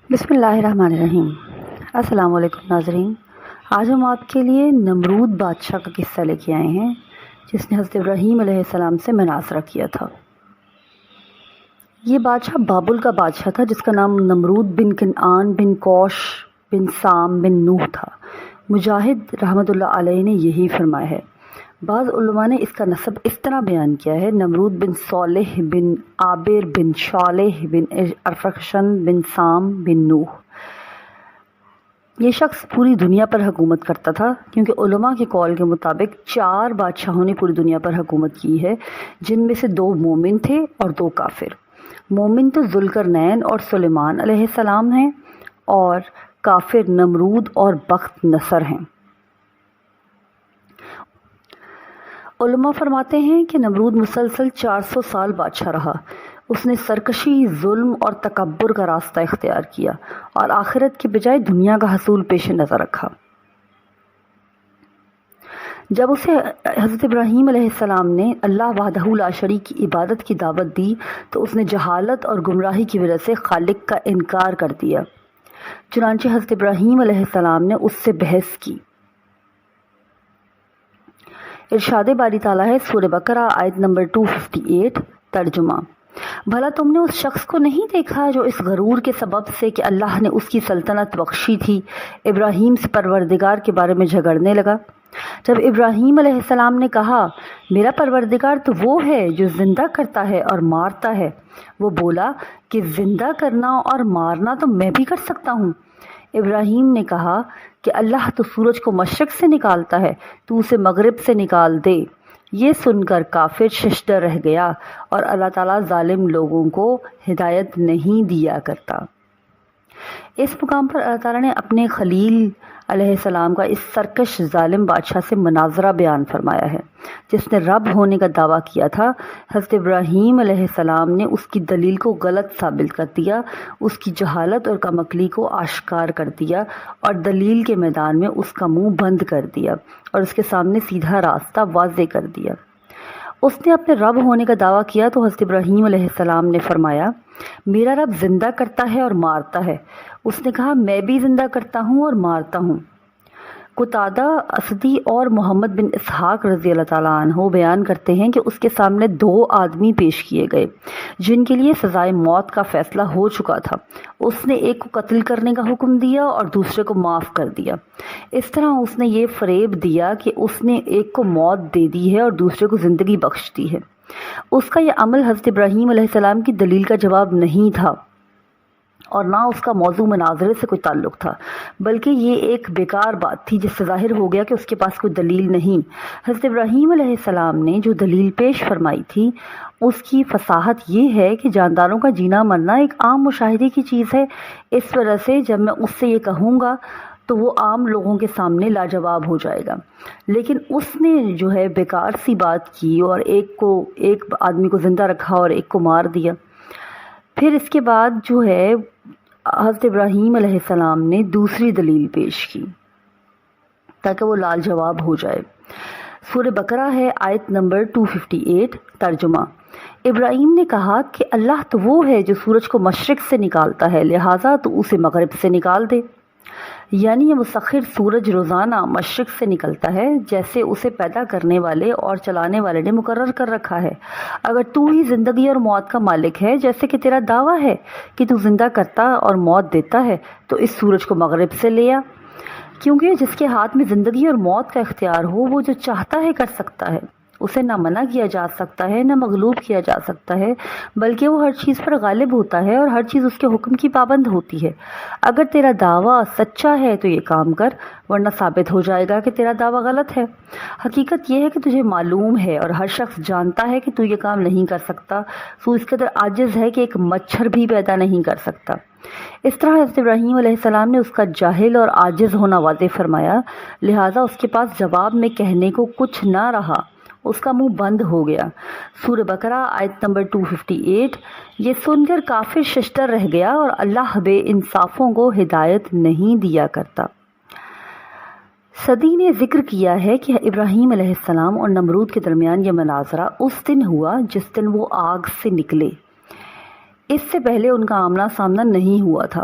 بسم اللہ الرحمن الرحیم۔ السلام علیکم ناظرین، آج ہم آپ کے لیے نمرود بادشاہ کا قصہ لے کے آئے ہیں جس نے حضرت ابراہیم علیہ السلام سے مناظرہ کیا تھا۔ یہ بادشاہ بابل کا بادشاہ تھا جس کا نام نمرود بن کنعان بن کوش بن سام بن نوح تھا۔ مجاہد رحمۃ اللہ علیہ نے یہی فرمایا ہے۔ بعض علماء نے اس کا نسب اس طرح بیان کیا ہے: نمرود بن صالح بن عابر بن شالح بن ارفخشن بن سام بن نوح۔ یہ شخص پوری دنیا پر حکومت کرتا تھا کیونکہ علماء کے قول کے مطابق 4 بادشاہوں نے پوری دنیا پر حکومت کی ہے، جن میں سے 2 مومن تھے اور 2 کافر۔ مومن تو ذوالقرنین اور سلیمان علیہ السلام ہیں، اور کافر نمرود اور بخت نصر ہیں۔ علماء فرماتے ہیں کہ نمرود مسلسل 400 سال بادشاہ رہا۔ اس نے سرکشی، ظلم اور تکبر کا راستہ اختیار کیا اور آخرت کے بجائے دنیا کا حصول پیش نظر رکھا۔ جب اسے حضرت ابراہیم علیہ السلام نے اللہ وحدہ لا شریک کی عبادت کی دعوت دی تو اس نے جہالت اور گمراہی کی وجہ سے خالق کا انکار کر دیا۔ چنانچہ حضرت ابراہیم علیہ السلام نے اس سے بحث کی۔ ارشاد باری تعالیٰ ہے، سورہ بقرہ آیت نمبر 258، ترجمہ: بھلا تم نے اس شخص کو نہیں دیکھا جو اس غرور کے سبب سے کہ اللہ نے اس کی سلطنت بخشی تھی، ابراہیم سے پروردگار کے بارے میں جھگڑنے لگا؟ جب ابراہیم علیہ السلام نے کہا، میرا پروردگار تو وہ ہے جو زندہ کرتا ہے اور مارتا ہے، وہ بولا کہ زندہ کرنا اور مارنا تو میں بھی کر سکتا ہوں۔ ابراہیم نے کہا کہ اللہ تو سورج کو مشرق سے نکالتا ہے، تو اسے مغرب سے نکال دے۔ یہ سن کر کافر ششدر رہ گیا، اور اللہ تعالیٰ ظالم لوگوں کو ہدایت نہیں دیا کرتا۔ اس مقام پر اللہ تعالیٰ نے اپنے خلیل علیہ السلام کا اس سرکش ظالم بادشاہ سے مناظرہ بیان فرمایا ہے جس نے رب ہونے کا دعویٰ کیا تھا۔ حضرت ابراہیم علیہ السلام نے اس کی دلیل کو غلط ثابت کر دیا، اس کی جہالت اور کم عقلی کو آشکار کر دیا، اور دلیل کے میدان میں اس کا منہ بند کر دیا اور اس کے سامنے سیدھا راستہ واضح کر دیا۔ اس نے اپنے رب ہونے کا دعویٰ کیا تو حضرت ابراہیم علیہ السلام نے فرمایا، میرا رب زندہ کرتا ہے اور مارتا ہے۔ اس نے کہا، میں بھی زندہ کرتا ہوں اور مارتا ہوں۔ قتادہ اسدی اور محمد بن اسحاق رضی اللہ تعالیٰ عنہ بیان کرتے ہیں کہ اس کے سامنے 2 آدمی پیش کیے گئے جن کے لیے سزائے موت کا فیصلہ ہو چکا تھا۔ اس نے ایک کو قتل کرنے کا حکم دیا اور دوسرے کو معاف کر دیا۔ اس طرح اس نے یہ فریب دیا کہ اس نے ایک کو موت دے دی ہے اور دوسرے کو زندگی بخش دی ہے۔ اس کا یہ عمل حضرت ابراہیم علیہ السلام کی دلیل کا جواب نہیں تھا اور نہ اس کا موضوع مناظرے سے کوئی تعلق تھا، بلکہ یہ ایک بیکار بات تھی جس سے ظاہر ہو گیا کہ اس کے پاس کوئی دلیل نہیں۔ حضرت ابراہیم علیہ السلام نے جو دلیل پیش فرمائی تھی اس کی فصاحت یہ ہے کہ جانداروں کا جینا مرنا ایک عام مشاہدے کی چیز ہے۔ اس وجہ سے جب میں اس سے یہ کہوں گا تو وہ عام لوگوں کے سامنے لاجواب ہو جائے گا، لیکن اس نے جو ہے بیکار سی بات کی اور ایک آدمی کو زندہ رکھا اور ایک کو مار دیا۔ پھر اس کے بعد جو ہے حضرت ابراہیم علیہ السلام نے دوسری دلیل پیش کی تاکہ وہ لال جواب ہو جائے۔ سورہ بقرہ ہے آیت نمبر 258، ترجمہ: ابراہیم نے کہا کہ اللہ تو وہ ہے جو سورج کو مشرق سے نکالتا ہے، لہٰذا تو اسے مغرب سے نکال دے۔ یعنی یہ مسخر سورج روزانہ مشرق سے نکلتا ہے جیسے اسے پیدا کرنے والے اور چلانے والے نے مقرر کر رکھا ہے۔ اگر تو ہی زندگی اور موت کا مالک ہے جیسے کہ تیرا دعویٰ ہے کہ تو زندہ کرتا اور موت دیتا ہے، تو اس سورج کو مغرب سے لے آ، کیونکہ جس کے ہاتھ میں زندگی اور موت کا اختیار ہو وہ جو چاہتا ہے کر سکتا ہے۔ اسے نہ منع کیا جا سکتا ہے نہ مغلوب کیا جا سکتا ہے، بلکہ وہ ہر چیز پر غالب ہوتا ہے اور ہر چیز اس کے حکم کی پابند ہوتی ہے۔ اگر تیرا دعویٰ سچا ہے تو یہ کام کر، ورنہ ثابت ہو جائے گا کہ تیرا دعویٰ غلط ہے۔ حقیقت یہ ہے کہ تجھے معلوم ہے اور ہر شخص جانتا ہے کہ تو یہ کام نہیں کر سکتا، تو اس قدر عاجز ہے کہ ایک مچھر بھی پیدا نہیں کر سکتا۔ اس طرح حضرت ابراہیم علیہ السلام نے اس کا جاہل اور عاجز ہونا واضح فرمایا، لہٰذا اس کے پاس جواب میں کہنے کو کچھ نہ رہا، اس کا منہ بند ہو گیا۔ سورہ بقرہ آیت نمبر 258۔ یہ سن کر کافر ششدر رہ گیا اور اللہ بے انصافوں کو ہدایت نہیں دیا کرتا۔ صدی نے ذکر کیا ہے کہ ابراہیم علیہ السلام اور نمرود کے درمیان یہ مناظرہ اس دن ہوا جس دن وہ آگ سے نکلے۔ اس سے پہلے ان کا آمنا سامنا نہیں ہوا تھا۔